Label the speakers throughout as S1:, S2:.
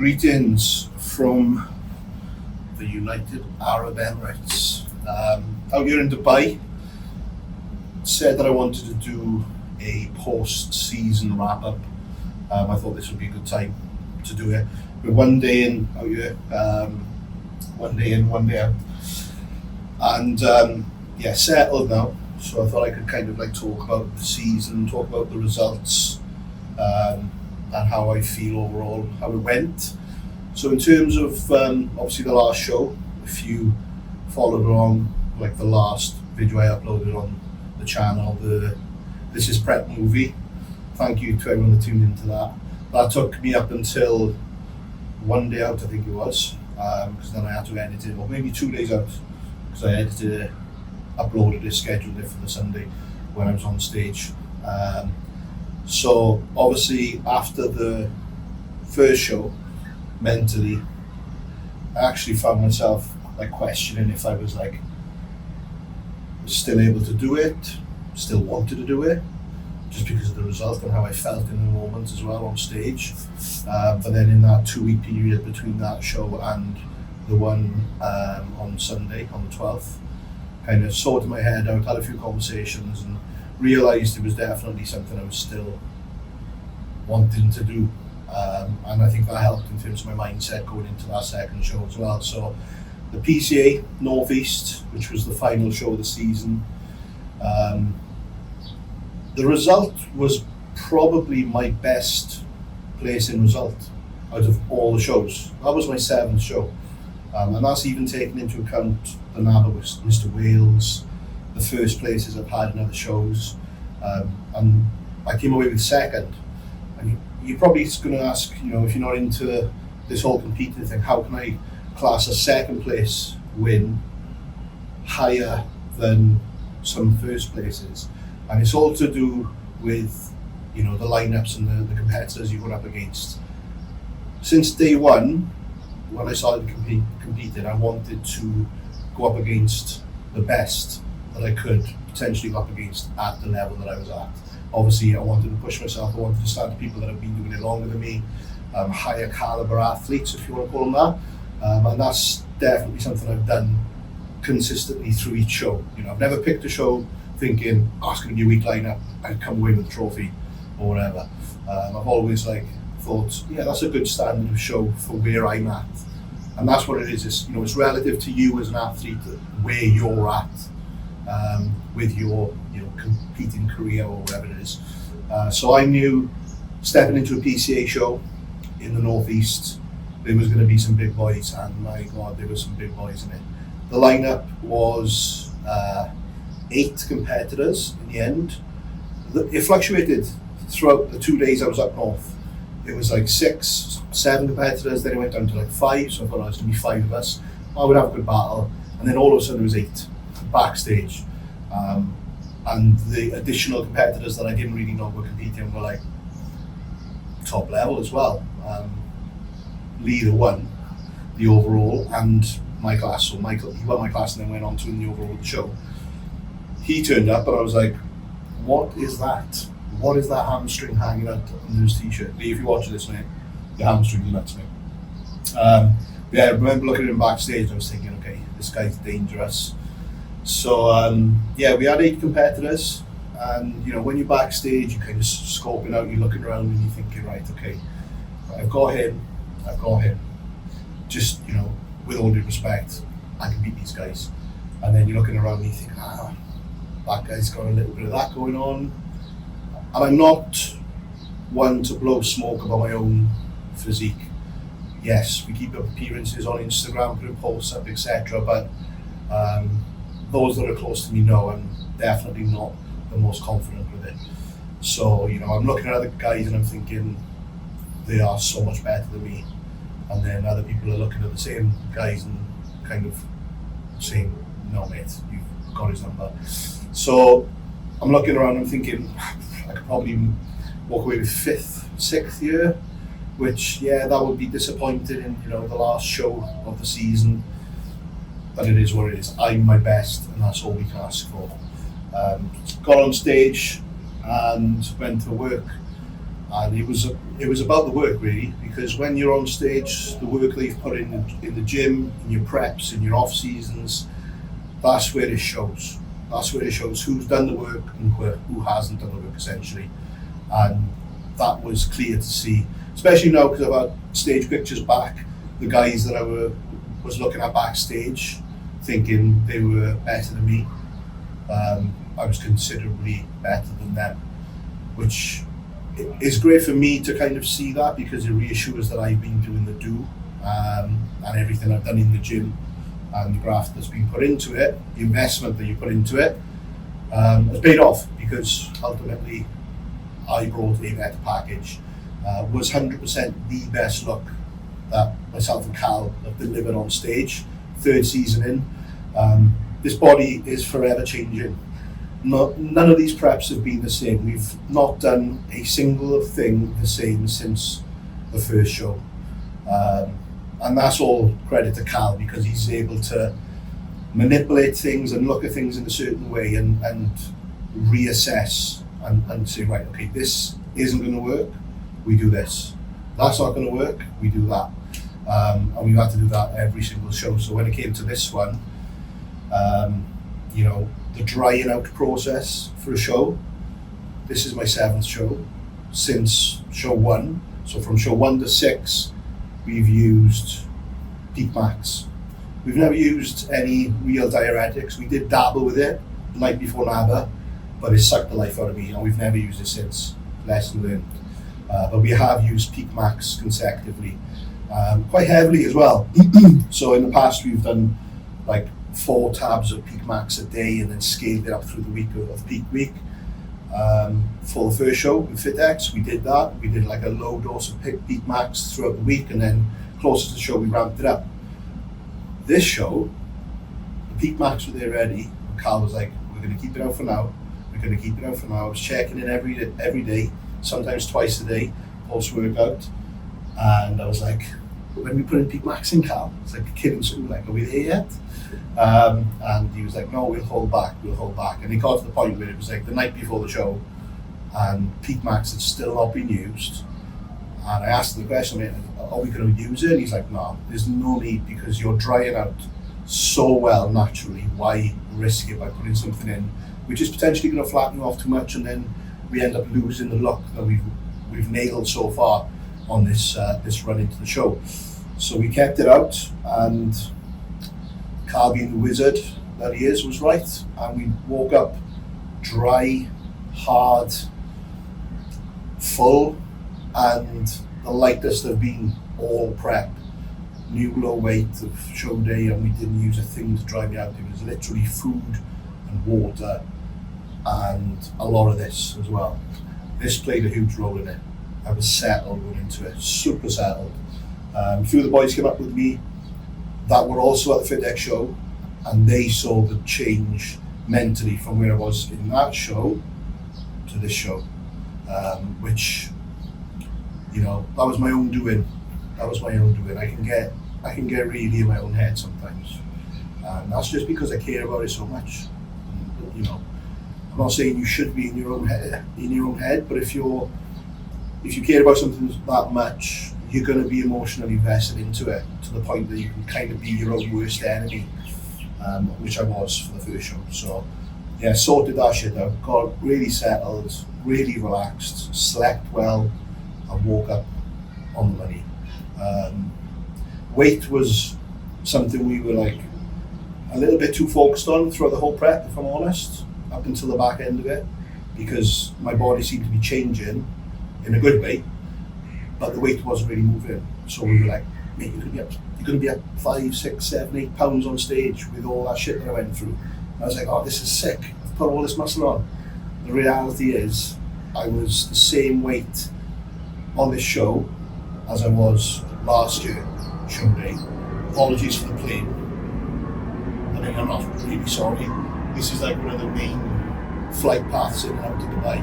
S1: Greetings from the United Arab Emirates. Out here in Dubai, said that I wanted to do a post-season wrap-up. I thought this would be a good time to do it. We're one day in out here, one day in, one day out. And settled now. So I thought I could kind of like talk about the season, talk about the results, and how I feel overall, how it went. So in terms of obviously the last show, if you followed along, like the last video I uploaded on the channel, This Is Prep movie, thank you to everyone that tuned into that. That took me up until one day out, I think it was, because then I had to edit it, or maybe 2 days out, because I edited it, uploaded it, scheduled it for the Sunday when I was on stage. So obviously after the first show, mentally, I actually found myself like questioning if I was like still able to do it, still wanted to do it, just because of the result and how I felt in the moment as well on stage. But then in that 2-week period between that show and the one on Sunday, on the 12th, kind of sorted my head out, had a few conversations and realised it was definitely something I was still wanting to do. And I think that helped in terms of my mindset going into that second show as well. So the PCA Northeast, which was the final show of the season, the result was probably my best placing result out of all the shows. That was my 7th show. And that's even taking into account the NABA with Mr. Wales, the first places I've had in other shows. And I came away with second. And you're probably going to ask, if you're not into this whole competing thing, how can I class a second place win higher than some first places? And it's all to do with, the lineups and the competitors you're going up against. Since day one, when I started competing, I wanted to go up against the best that I could potentially go up against at the level that I was at. Obviously, I wanted to push myself. I wanted to stand to people that have been doing it longer than me, higher caliber athletes, if you want to call them that. And that's definitely something I've done consistently through each show. I've never picked a show thinking, it's going to be a weak lineup, I'd come away with a trophy or whatever. I've always thought, that's a good standard of show for where I'm at. And that's what it is. It's relative to you as an athlete, where you're at with your competing career or whatever it is. So I knew stepping into a PCA show in the Northeast, there was going to be some big boys, and my God, there were some big boys in it. The lineup was 8 competitors in the end. It fluctuated throughout the 2 days I was up north. It was 6, 7 competitors, then it went down to 5, so I thought it was going to be 5 of us. I would have a good battle, and then all of a sudden it was 8 backstage. And the additional competitors that I didn't really know were competing were top level as well. Leader won the overall and my class, so Michael, he won my class and then went on to win the overall of the show. He turned up and I was like, what is that? What is that hamstring hanging out on his t-shirt? Lee, if you're watching this, mate, your hamstring's nuts, mate. I remember looking at him backstage and I was thinking, okay, this guy's dangerous. So we had 8 competitors, and when you're backstage, you're kind of scoping out, you're looking around and you're thinking, right, okay, I've got him. Just, with all due respect, I can beat these guys. And then you're looking around and you think, that guy's got a little bit of that going on. And I'm not one to blow smoke about my own physique. Yes, we keep up appearances on Instagram, put posts up, etc. But those that are close to me know I'm definitely not the most confident with it. So, I'm looking at other guys and I'm thinking they are so much better than me. And then other people are looking at the same guys and kind of saying, no mate, you've got his number. So I'm looking around and I'm thinking, I could probably walk away with 5th, 6th year, which, that would be disappointing in, the last show of the season. But it is what it is. I'm my best, and that's all we can ask for. Got on stage and went to work, And it was about the work really, because when you're on stage, the work that you've put in the gym, in your preps, in your off seasons, that's where it shows. That's where it shows who's done the work and who hasn't done the work essentially. And that was clear to see, especially now because I've had stage pictures back, the guys that I was looking at backstage, thinking they were better than me. I was considerably better than them, which is great for me to kind of see that, because it reassures that I've been doing the and everything I've done in the gym and the graft that's been put into it, the investment that you put into it, has paid off, because ultimately I brought a better package. Was 100% the best look that myself and Cal have delivered on stage, 3rd season in. This body is forever changing. None of these preps have been the same. We've not done a single thing the same since the first show. And that's all credit to Cal, because he's able to manipulate things and look at things in a certain way and reassess and say, right, okay, this isn't going to work, we do this. That's not going to work, we do that. And we've had to do that every single show. So when it came to this one, the drying out process for a show, this is my 7th show since show 1. So from show 1 to 6, we've used Peak Max. We've never used any real diuretics. We did dabble with it the night before NABA, but it sucked the life out of me, and we've never used it since. Lesson learned. But we have used Peak Max consecutively, quite heavily as well. So in the past we've done like 4 tabs of Peak Max a day, and then scaled it up through the week of Peak Week. For the first show with FitX, we did that. We did like a low dose of Peak Max throughout the week, and then closer to the show we ramped it up. This show, the Peak Max were there ready, and Carl was like, we're going to keep it out for now. We're going to keep it out for now. I was checking in every day, sometimes twice a day, post-workout. And I was like, when we put in Peak Max in, Carl, it's like a kid in school, like, are we there yet? And he was like, no, we'll hold back. And it got to the point where it was like the night before the show, and Peak Max had still not been used. And I asked him the question, are we going to use it? And he's like, no, there's no need, because you're drying out so well naturally. Why risk it by putting something in which is potentially going to flatten you off too much, and then we end up losing the look that we've nailed so far on this run into the show. So we kept it out, and Carl, being the wizard that he is, was right, and we woke up dry, hard, full, and the lightest have been all prep. New low weight of show day, and we didn't use a thing to dry me out. It was literally food and water, and a lot of this as well. This played a huge role in it. I was settled going into it, super settled. A few of the boys came up with me that were also at the FitX show, and they saw the change mentally from where I was in that show to this show, which, that was my own doing. I can get really in my own head sometimes, and that's just because I care about it so much. And, I'm not saying you should be in your own head, but if you care about something that much, you're going to be emotionally invested into it to the point that you can kind of be your own worst enemy, which I was for the first show. So yeah, sorted that shit out, got really settled, really relaxed, slept well, and woke up on the money. Weight was something we were like a little bit too focused on throughout the whole prep, if I'm honest, up until the back end of it, because my body seemed to be changing in a good way, but the weight wasn't really moving. So we were like, mate, you're gonna be up 5, 6, 7, 8 pounds on stage with all that shit that I went through. And I was like, oh, this is sick. I've put all this muscle on. The reality is, I was the same weight on this show as I was last year, show day. Apologies for the plane. I mean, I'm not really sorry. This is like one of the main flight paths in and out to Dubai,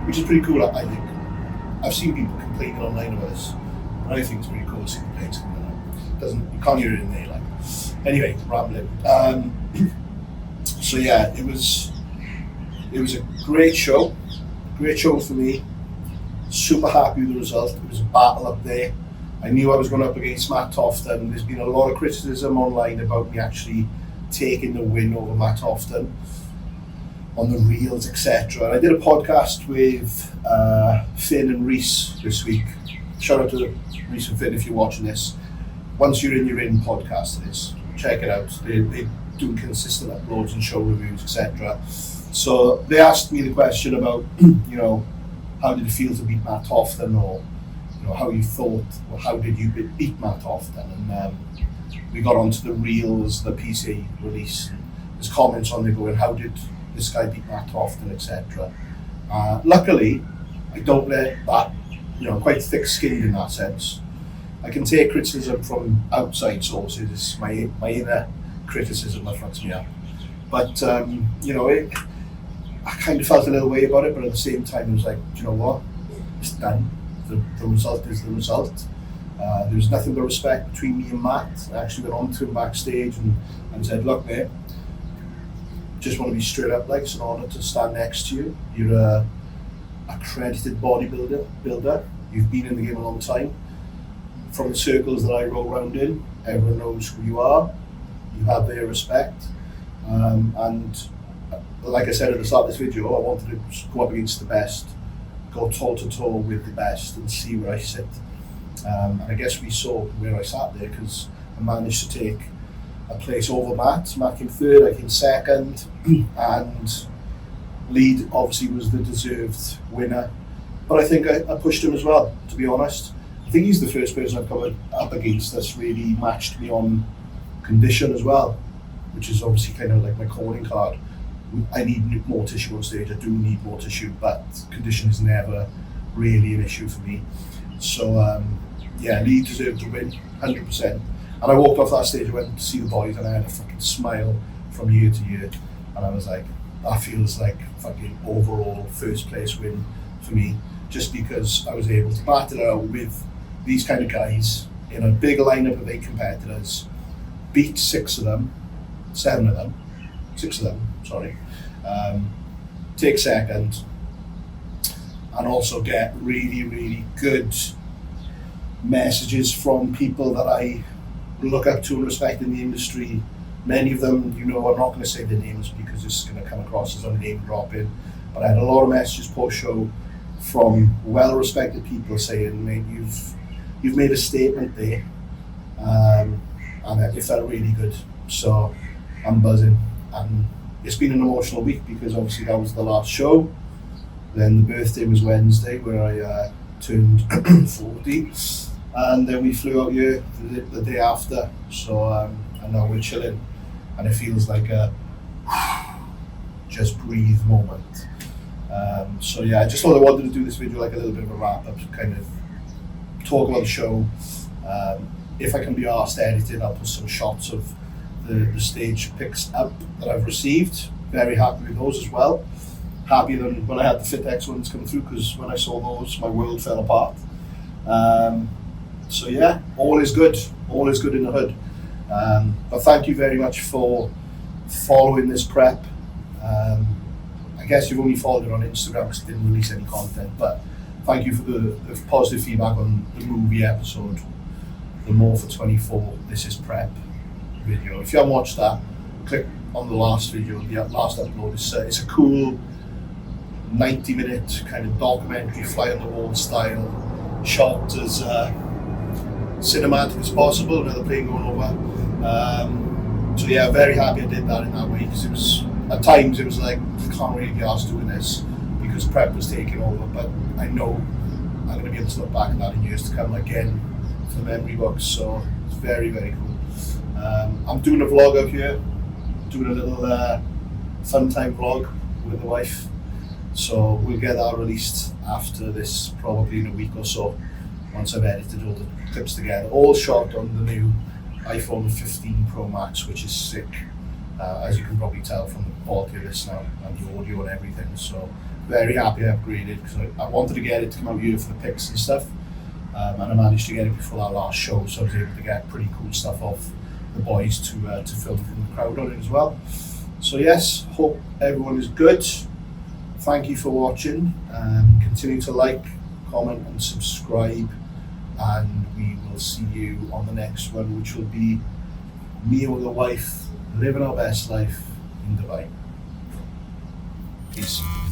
S1: which is pretty cool, I think. I've seen people complaining online about this, and I think it's pretty cool to see the planes coming out. You can't hear it in there, like. Anyway, rambling. So yeah, it was a great show for me. super happy with the result. It was a battle up there. I knew I was going up against Matt Tofton. There's been a lot of criticism online about me actually taking the win over Matt Tofton on the reels, etc. And I did a podcast with Finn and Reese this week. Shout out to Reese and Finn if you're watching this. Once you're in podcast it is. Check it out. They do consistent uploads and show reviews, etc. So they asked me the question about, you know, how did it feel to beat Matt Tofton, or you know, how you thought, or how did you beat Matt Tofton? And we got onto the reels, the PCA release. There's comments on there going, how did this guy beat Matt Tofton, etc. Luckily, I don't let that, you know, I'm quite thick-skinned in that sense. I can take criticism from outside sources. It's my inner criticism that fucks me up. But you know, I kind of felt a little way about it, but at the same time, it was like, do you know what? It's done. The result is the result. There was nothing but respect between me and Matt. I actually went on to him backstage and said, look, mate, just want to be straight up, like, it's an honour to stand next to you. You're a accredited bodybuilder. You've been in the game a long time. From the circles that I roll around in, everyone knows who you are. You have their respect. And like I said at the start of this video, I wanted to go up against the best, go toe to toe with the best and see where I sit. And I guess we saw where I sat there, because I managed to take a place over Matt. Matt came third, I came second, and Lead obviously was the deserved winner. But I think I pushed him as well, to be honest. I think he's the first person I've come up against that's really matched me on condition as well, which is obviously kind of like my calling card. I need more tissue on stage, I do need more tissue, but condition is never really an issue for me. So yeah, Lee deserved to win, 100%. And I walked off that stage, I went to see the boys, and I had a fucking smile from year to year. And I was like, that feels like fucking overall first place win for me, just because I was able to battle it out with these kind of guys in a big lineup of 8 competitors, beat 6 of them, take second, and also get really, really good messages from people that I look up to and respect in the industry. Many of them, you know, I'm not going to say their names because it's going to come across as I'm name dropping, but I had a lot of messages post-show from well-respected people saying, mate, you've made a statement there, and it felt really good. So I'm buzzing, and it's been an emotional week because obviously that was the last show. Then the birthday was Wednesday, where I turned 40, and then we flew out here the day after. So and now we're chilling, and it feels like a just breathe moment. So yeah, I just thought I wanted to do this video like a little bit of a wrap up, kind of talk about the show. If I can be asked to edit it, I'll put some shots of the stage pics up that I've received. Very happy with those as well. Happier than when I had the FitX ones come through, because when I saw those, my world fell apart. So yeah, all is good in the hood. But thank you very much for following this prep. I guess you've only followed it on Instagram because it didn't release any content, but thank you for the positive feedback on the movie episode, the More for 24 This Is Prep video. If you haven't watched that, click on the last video, the last upload. It's a cool 90-minute kind of documentary, fly on the wall style, shot as cinematic as possible, another plane going over. So yeah, very happy I did that in that way, because it was, at times it was like, I can't really be asked doing this because prep was taking over, but I know I'm going to be able to look back at that in years to come again for the memory books. So it's very, very cool. I'm doing a vlog out here, doing a little fun time vlog with the wife. So we'll get that released after this, probably in a week or so, once I've edited all the clips together. All shot on the new iPhone 15 Pro Max, which is sick, as you can probably tell from the quality of this now, and the audio and everything. So very happy I upgraded, because I wanted to get it to come out here for the pics and stuff, and I managed to get it before that last show, so I was able to get pretty cool stuff off the boys to film from the crowd on it as well. So yes, hope everyone is good. Thank you for watching. Continue to like, comment, and subscribe. And we will see you on the next one, which will be me and the wife living our best life in Dubai. Peace.